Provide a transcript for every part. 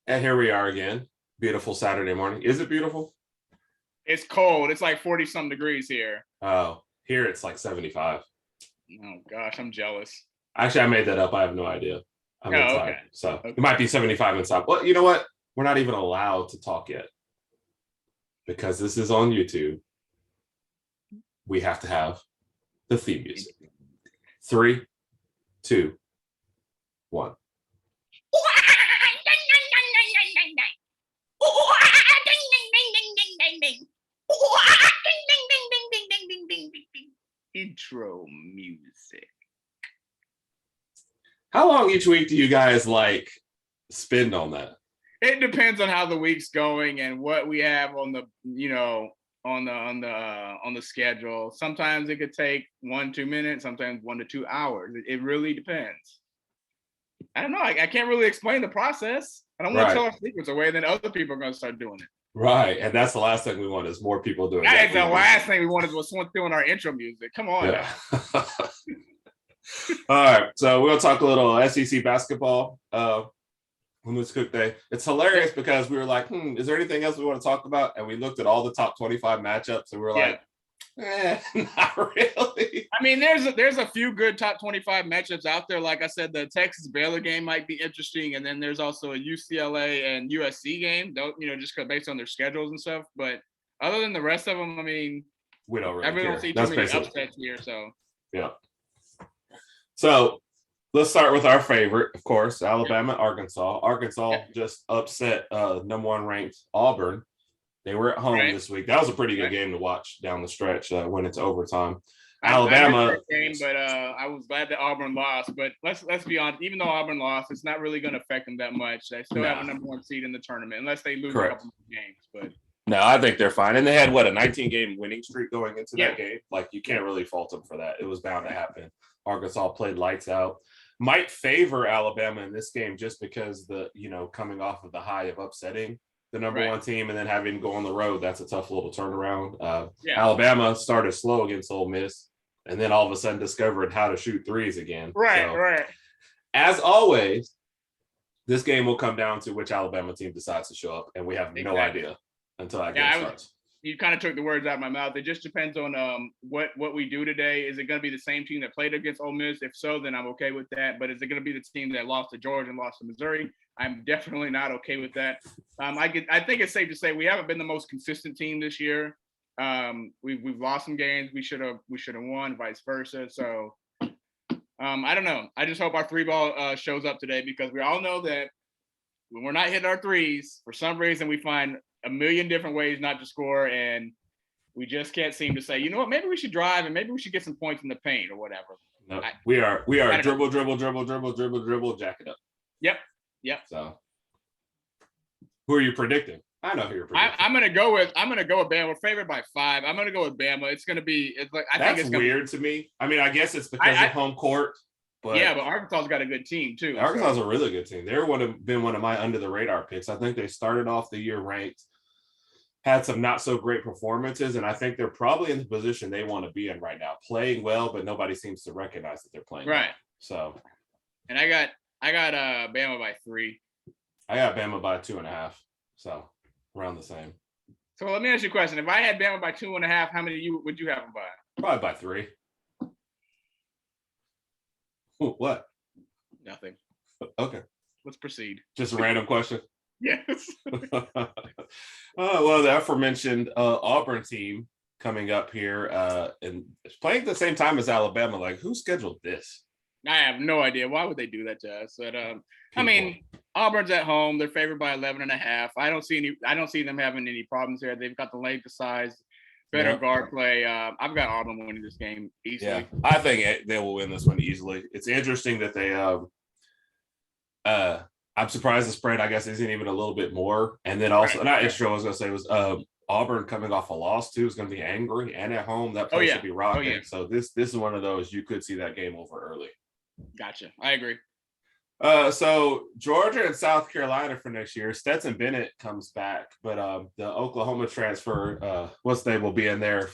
And here we are again. Beautiful Saturday morning. Is it beautiful? It's cold. It's like 40 some degrees here. Oh, here it's like 75. Oh gosh, I'm jealous. Actually, I made that up. I have no idea. I'm Oh, inside. okay. So Okay. it might be 75 inside. Well, you know what? We're not even allowed to talk yet because this is on YouTube. We have to have the theme music. 3, 2, 1. Intro music. How long each week do you guys like spend on that? It depends on how the week's going and what we have on the, on the schedule. Sometimes it could take 1-2 minutes, sometimes 1 to 2 hours. It really depends. I don't know. I can't really explain the process. I don't want to tell our secrets away, then other people are going to start doing it. Right. And that's the last thing we want is more people doing that. That's the last thing we wanted was someone doing our intro music. Come on. Yeah. All right. So we're going to talk a little SEC basketball on this Cook Day. It's hilarious because we were like, is there anything else we want to talk about? And we looked at all the top 25 matchups and we were like, not really. I mean, there's a few good top 25 matchups out there. Like I said, the Texas Baylor game might be interesting, and then there's also a UCLA and USC game. Just based on their schedules and stuff. But other than the rest of them, I mean, we don't really care. Don't see too many upsets here. So yeah. So let's start with our favorite, of course, Alabama, Arkansas. Arkansas just upset number 1 ranked Auburn. They were at home this week. That was a pretty good game to watch down the stretch when it's overtime. Alabama game, but I was glad that Auburn lost. But let's be honest, even though Auburn lost, it's not really going to affect them that much. They still have a number 1 seed in the tournament, unless they lose a couple of games. But no, I think they're fine. And they had a 19-game winning streak going into that game. Like, you can't really fault them for that. It was bound to happen. Arkansas played lights out. Might favor Alabama in this game just because coming off of the high of upsetting the number 1 team and then having to go on the road, that's a tough little turnaround. Alabama started slow against Ole Miss and then all of a sudden discovered how to shoot threes again. Right. As always, this game will come down to which Alabama team decides to show up, and we have no idea until that game starts. You kind of took the words out of my mouth. It just depends on what we do today. Is it going to be the same team that played against Ole Miss? If so, then I'm okay with that. But is it going to be the team that lost to Georgia and lost to Missouri? I'm definitely not okay with that. I think it's safe to say we haven't been the most consistent team this year. We've lost some games we should have won, vice versa. So I don't know. I just hope our 3-ball shows up today, because we all know that when we're not hitting our threes, for some reason we find a million different ways not to score, and we just can't seem to say, you know what, maybe we should drive and maybe we should get some points in the paint or whatever. No, we are dribble, jack it up. Yep. So who are you predicting? I know who you're predicting. I'm gonna go with Bama. We're favored by 5. I'm gonna go with Bama. It's weird to me. I mean, I guess it's because of home court. But Arkansas's got a good team too. Arkansas's a really good team. They're been one of my under the radar picks. I think they started off the year ranked, had some not so great performances, and I think they're probably in the position they want to be in right now, playing well, but nobody seems to recognize that they're playing right. Well. So, and I got Bama by 3. I got Bama by 2.5. So around the same. So let me ask you a question: if I had Bama by 2.5, how many would you have them by? Probably by 3. What? Nothing. Okay. Let's proceed. Just a random question. Yes. Well, the aforementioned Auburn team coming up here and playing at the same time as Alabama. Like, who scheduled this? I have no idea. Why would they do that to us? But I mean, Auburn's at home. They're favored by 11.5. I don't see them having any problems here. They've got the length, the size, better guard play. I've got Auburn winning this game easily. Yeah, I think they will win this one easily. It's interesting that they I'm surprised the spread, I guess, isn't even a little bit more. And then also, I was going to say was Auburn coming off a loss too is going to be angry, and at home that place will be rocking. So this is one of those you could see that game over early. Gotcha. I agree. So Georgia and South Carolina for next year. Stetson Bennett comes back, but the Oklahoma transfer, what's name will be in there.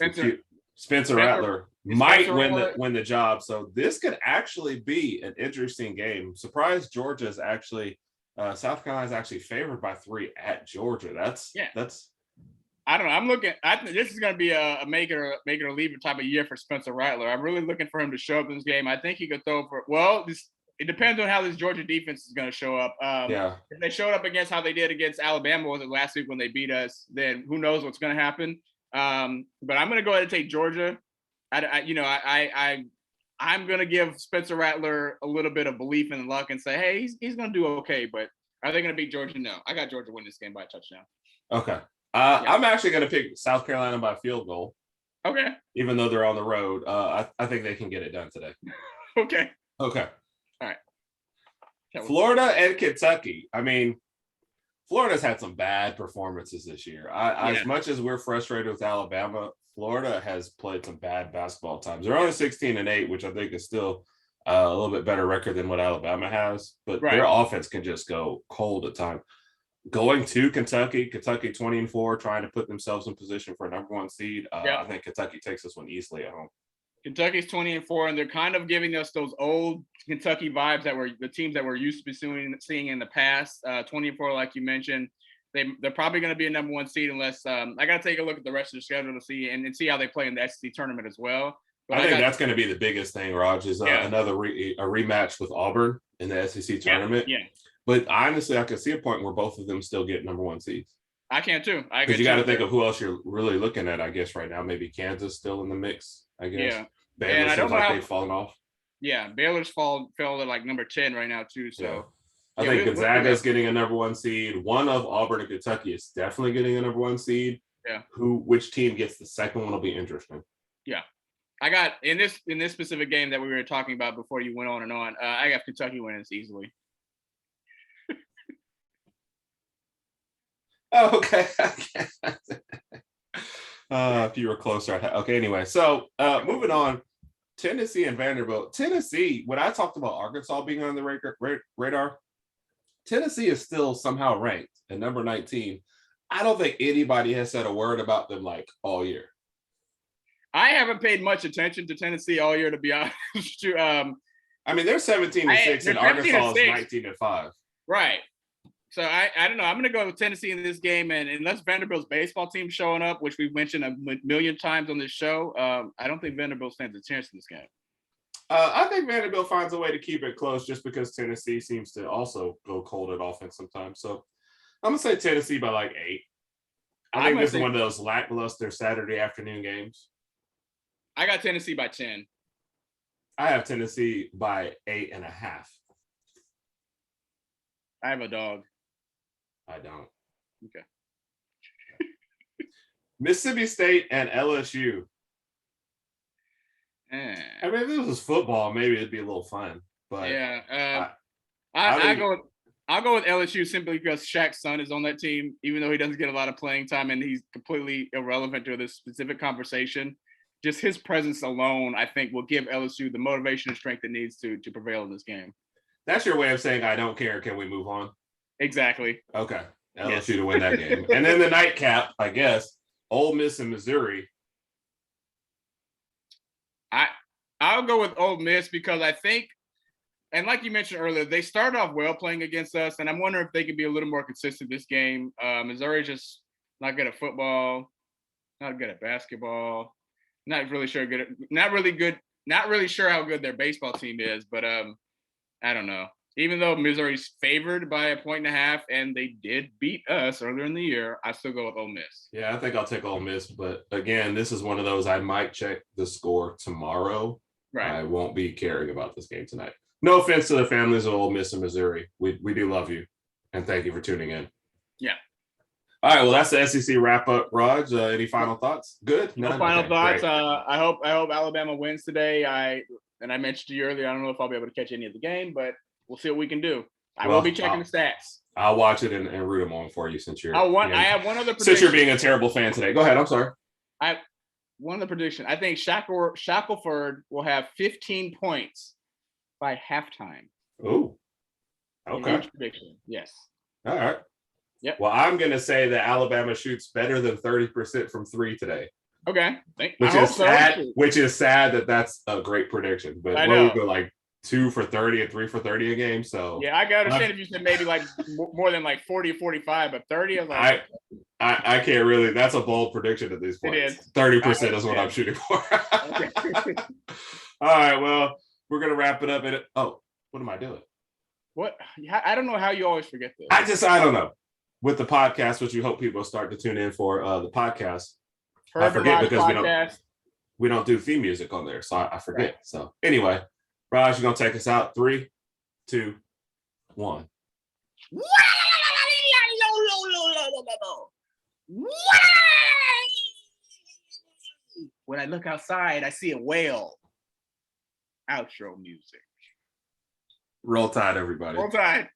Spencer Rattler might win the job. So this could actually be an interesting game. Surprised Georgia is actually South Carolina is actually favored by 3 at Georgia. That's I don't know. I think this is going to be a make it or leave it type of year for Spencer Rattler. I'm really looking for him to show up in this game. I think he could throw for it depends on how this Georgia defense is going to show up. If they showed up against how they did against Alabama, was it last week when they beat us? Then who knows what's going to happen? But I'm going to go ahead and take Georgia. I'm going to give Spencer Rattler a little bit of belief and luck and say, hey, he's going to do okay. But are they going to beat Georgia? No. I got Georgia winning this game by a touchdown. Okay. I'm actually going to pick South Carolina by field goal. Okay. Even though they're on the road, I think they can get it done today. Okay. All right. Florida and Kentucky. I mean, Florida's had some bad performances this year. As much as we're frustrated with Alabama, Florida has played some bad basketball times. They're only 16-8, which I think is still a little bit better record than what Alabama has. But their offense can just go cold at times. Going to Kentucky 20-4, trying to put themselves in position for a number 1 seed. I think Kentucky takes this one easily at home. Kentucky's 20-4, and they're kind of giving us those old Kentucky vibes that were the teams that we're used to seeing in the past. 20-4, like you mentioned, they're probably going to be a number 1 seed unless I got to take a look at the rest of the schedule to see and see how they play in the SEC tournament as well. But I think that's going to be the biggest thing, Raj, is another a rematch with Auburn in the SEC tournament. Yeah. But honestly, I could see a point where both of them still get number 1 seeds. I can too. Because you got to think of who else you're really looking at, I guess, right now. Maybe Kansas still in the mix, I guess. Yeah. Baylor seems like they've fallen off. Yeah, Baylor's fell to like number 10 right now too. So I think Gonzaga's getting a number 1 seed. One of Auburn and Kentucky is definitely getting a number 1 seed. Yeah. Which team gets the second one will be interesting. Yeah. I got in this specific game that we were talking about before you went on and on. I got Kentucky winning this easily. Oh, okay. If you were closer, okay. Anyway, so moving on, Tennessee and Vanderbilt. Tennessee, when I talked about Arkansas being on the radar, Tennessee is still somehow ranked at number 19. I don't think anybody has said a word about them like all year. I haven't paid much attention to Tennessee all year, to be honest. I mean, they're 17-6 and Arkansas is 19-5. Right. So I don't know. I'm going to go with Tennessee in this game, and unless Vanderbilt's baseball team showing up, which we've mentioned a million times on this show, I don't think Vanderbilt stands a chance in this game. I think Vanderbilt finds a way to keep it close just because Tennessee seems to also go cold at offense sometimes. So I'm going to say Tennessee by like 8. I think this is one of those lackluster Saturday afternoon games. I got Tennessee by 10. I have Tennessee by 8.5. I have a dog. I don't. Okay. Mississippi State and LSU. I mean, if this was football, maybe it'd be a little fun. But yeah, I'll go with LSU simply because Shaq's son is on that team, even though he doesn't get a lot of playing time and he's completely irrelevant to this specific conversation. Just his presence alone, I think, will give LSU the motivation and strength it needs to prevail in this game. That's your way of saying I don't care. Can we move on? Exactly. Okay. LSU to win that game. And then the nightcap, I guess, Ole Miss and Missouri. I'll go with Ole Miss because I think, and like you mentioned earlier, they started off well playing against us, and I'm wondering if they can be a little more consistent this game. Missouri's just not good at football, not good at basketball, not really sure how good their baseball team is, but I don't know. Even though Missouri's favored by 1.5 and they did beat us earlier in the year, I still go with Ole Miss. Yeah, I think I'll take Ole Miss. But again, this is one of those I might check the score tomorrow. Right. I won't be caring about this game tonight. No offense to the families of Ole Miss and Missouri. We do love you. And thank you for tuning in. Yeah. All right. Well, that's the SEC wrap up, Raj. Any final thoughts? Good. No final thoughts. I hope Alabama wins today. I mentioned to you earlier, I don't know if I'll be able to catch any of the game, but we'll see what we can do. I will be checking the stats. I'll watch it and root them on for you since you're. I have one other prediction. Since you're being a terrible fan today. Go ahead. I'm sorry. One other prediction. I think Shackelford will have 15 points by halftime. Oh. Okay. Huge prediction. Yes. All right. Yep. Well, I'm going to say that Alabama shoots better than 30% from 3 today. Okay. Which is sad that that's a great prediction. But what would go like 2 for 30 and 3 for 30 a game. So yeah, I can understand if you said maybe like more than like 40 or 45, but 30, I was like, I can't really. That's a bold prediction at these points. It is 30% is what I'm shooting for. All right, well, we're gonna wrap it up. What am I doing? What? I don't know how you always forget this. I don't know. With the podcast, which you hope people start to tune in for the podcast. I forget because we don't do theme music on there, so I forget. Right. So anyway, Raj, you're gonna take us out. 3, 2, 1. When I look outside, I see a whale. Outro music. Roll Tide, everybody. Roll Tide.